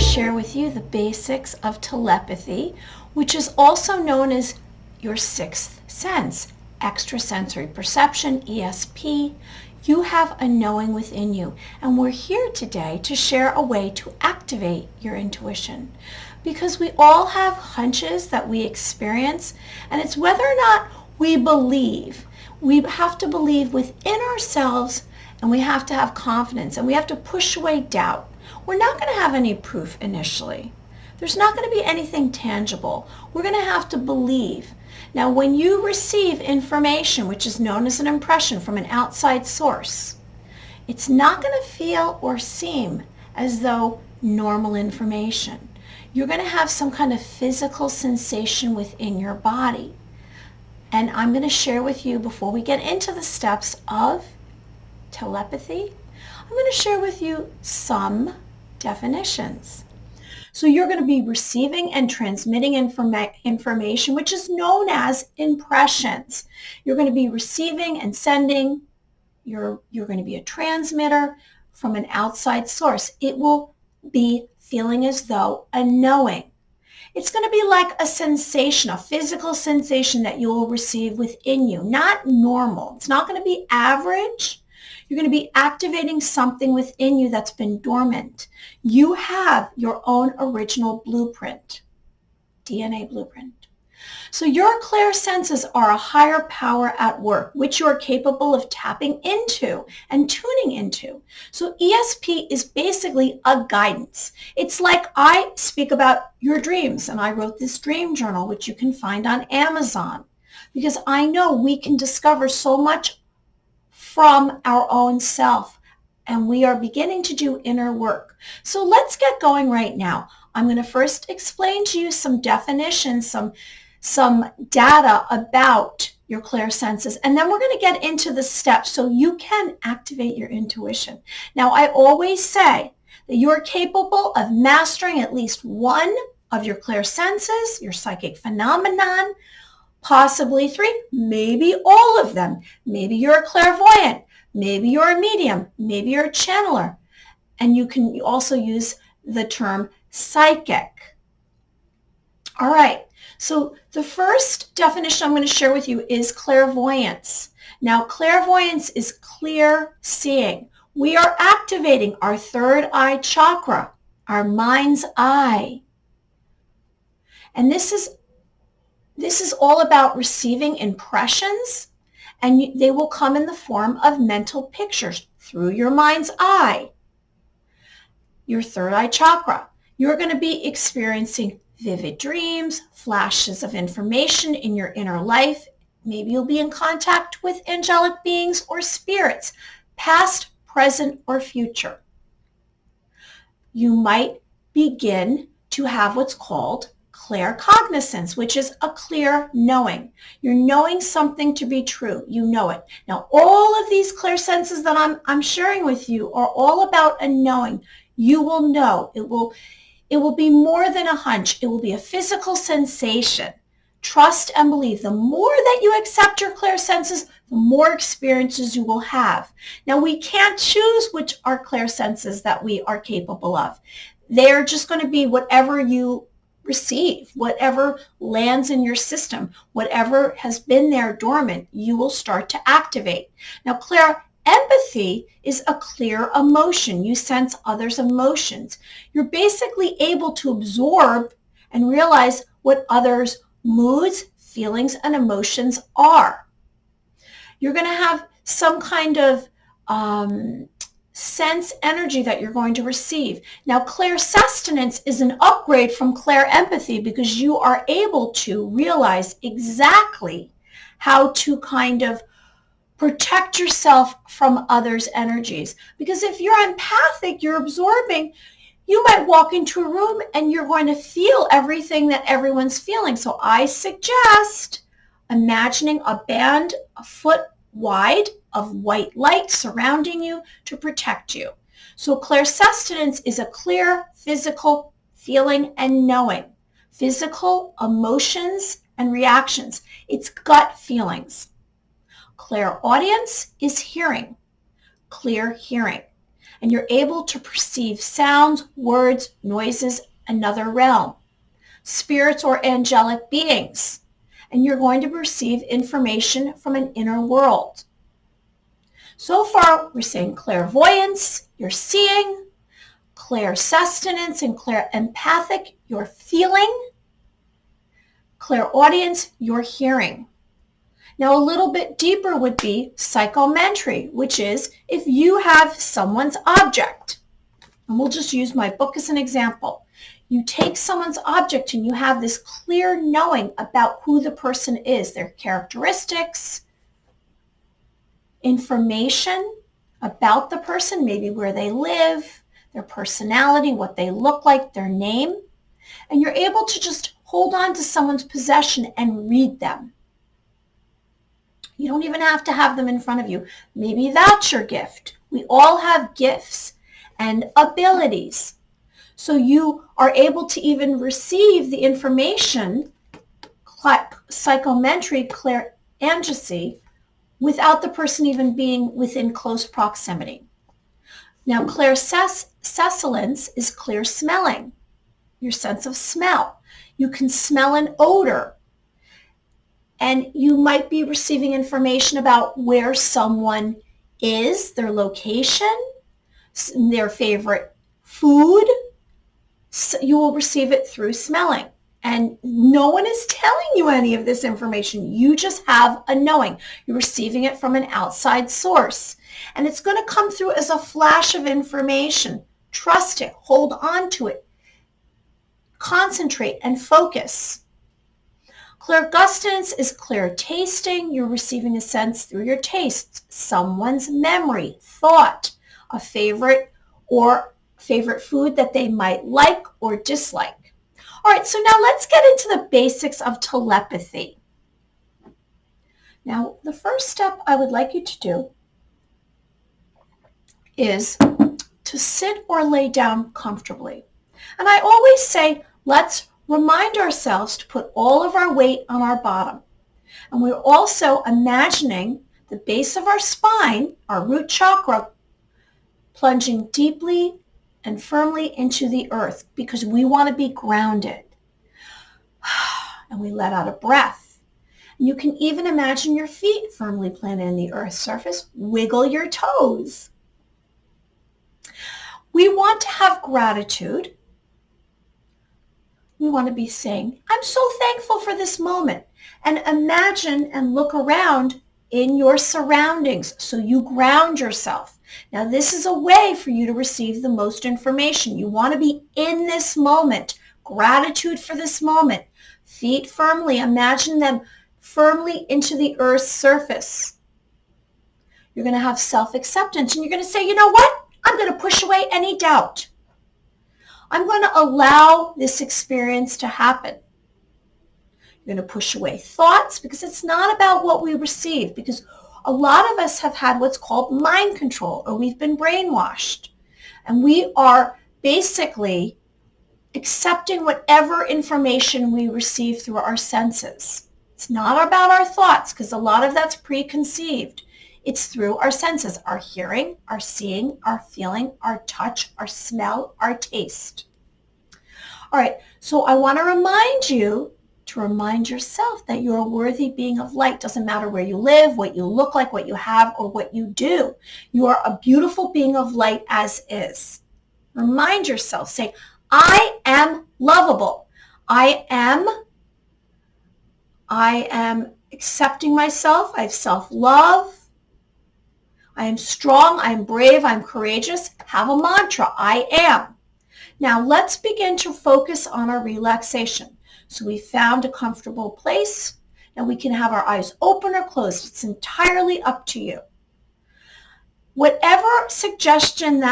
share with you the basics of telepathy, which is also known as your sixth sense, extrasensory perception, ESP. You have a knowing within you, and we're here today to share a way to activate your intuition, because we all have hunches that we experience, and it's whether or not we believe. We have to believe within ourselves, and we have to have confidence, and we have to push away doubt. We're not going to have any proof initially. There's not going to be anything tangible. We're going to have to believe. Now, when you receive information, which is known as an impression from an outside source, it's not going to feel or seem as though normal information. You're going to have some kind of physical sensation within your body. And I'm going to share with you, before we get into the steps of telepathy, I'm going to share with you some definitions. So you're going to be receiving and transmitting information, which is known as impressions. You're going to be receiving and sending. You're going to be a transmitter from an outside source. It will be feeling as though a knowing. It's going to be like a sensation, a physical sensation that you will receive within you, not normal. It's not going to be average. You're going to be activating something within you that's been dormant. You have your own original blueprint, DNA blueprint. So your clairsenses are a higher power at work, which you are capable of tapping into and tuning into. So ESP is basically a guidance. It's like I speak about your dreams, and I wrote this dream journal, which you can find on Amazon, because I know we can discover so much from our own self, and we are beginning to do inner work. So let's get going right now. I'm going to first explain to you some definitions, some data about your clairsenses, and then we're going to get into the steps so you can activate your intuition. Now, I always say that you're capable of mastering at least one of your clairsenses, your psychic phenomenon, possibly three, maybe all of them. Maybe you're a clairvoyant, maybe you're a medium, maybe you're a channeler. And you can also use the term psychic. All right, so the first definition I'm going to share with you is clairvoyance. Now, clairvoyance is clear seeing. We are activating our third eye chakra, our mind's eye. And this is all about receiving impressions, and they will come in the form of mental pictures through your mind's eye. Your third eye chakra. You're going to be experiencing vivid dreams, flashes of information in your inner life. Maybe you'll be in contact with angelic beings or spirits, past, present, or future. You might begin to have what's called claircognizance, which is a clear knowing. You're knowing something to be true. You know it. Now, all of these clairsenses that I'm sharing with you are all about a knowing. You will know. It will be more than a hunch. It will be a physical sensation. Trust and believe. The more that you accept your clairsenses, the more experiences you will have. Now, we can't choose which are clairsenses that we are capable of. They're just going to be whatever you receive, whatever lands in your system, whatever has been there dormant, you will start to activate. Now, empathy is a clear emotion. You sense others' emotions. You're basically able to absorb and realize what others' moods, feelings, and emotions are. You're going to have some kind of sense energy that you're going to receive. Now, clairsustenance is an upgrade from clairempathy, because you are able to realize exactly how to kind of protect yourself from others' energies. Because if you're empathic, you're absorbing, you might walk into a room and you're going to feel everything that everyone's feeling. So I suggest imagining a band a foot wide of white light surrounding you to protect you. So clairsustenance is a clear physical feeling and knowing. Physical emotions and reactions. It's gut feelings. Clairaudience is hearing. Clear hearing. and you're able to perceive sounds, words, noises, another realm, spirits or angelic beings, and you're going to receive information from an inner world. So far, we're saying clairvoyance, you're seeing, clairsustenance and clairempathic, you're feeling, clairaudience, you're hearing. Now, a little bit deeper would be psychometry, which is if you have someone's object, and we'll just use my book as an example. You take someone's object and you have this clear knowing about who the person is, their characteristics, information about the person, maybe where they live, their personality, what they look like, their name, and you're able to just hold on to someone's possession and read them. You don't even have to have them in front of you. Maybe that's your gift. We all have gifts and abilities. So you are able to even receive the information, psychometry, clairaudience, without the person even being within close proximity. Now, clairsustenance is clear smelling, your sense of smell. You can smell an odor, and you might be receiving information about where someone is, their location, their favorite food. So you will receive it through smelling. And no one is telling you any of this information. You just have a knowing. You're receiving it from an outside source. And it's going to come through as a flash of information. Trust it. Hold on to it. Concentrate and focus. Clairgustance is clear tasting. You're receiving a sense through your tastes, someone's memory, thought, a favorite food that they might like or dislike. All right, so now let's get into the basics of telepathy. Now, the first step I would like you to do is to sit or lay down comfortably. And I always say, let's remind ourselves to put all of our weight on our bottom. And we're also imagining the base of our spine, our root chakra, plunging deeply and firmly into the earth because we want to be grounded. And we let out a breath. And you can even imagine your feet firmly planted in the earth's surface. Wiggle your toes. We want to have gratitude. We want to be saying, I'm so thankful for this moment. And imagine and look around in your surroundings so you ground yourself. Now, this is a way for you to receive the most information. You want to be in this moment. Gratitude for this moment. Feet firmly, imagine them firmly into the earth's surface. You're going to have self-acceptance, and you're going to say, you know what? I'm going to push away any doubt. I'm going to allow this experience to happen. You're going to push away thoughts because it's not about what we receive, because a lot of us have had what's called mind control, or we've been brainwashed. And we are basically accepting whatever information we receive through our senses. It's not about our thoughts because a lot of that's preconceived. It's through our senses, our hearing, our seeing, our feeling, our touch, our smell, our taste. All right, so I want to remind you to remind yourself that you're a worthy being of light. Doesn't matter where you live, what you look like, what you have, or what you do. You are a beautiful being of light as is. Remind yourself, say, I am lovable. I am accepting myself. I have self-love. I am strong. I am brave. I'm courageous. Have a mantra. I am. Now let's begin to focus on our relaxation. So we found a comfortable place. Now we can have our eyes open or closed. It's entirely up to you. Whatever suggestion that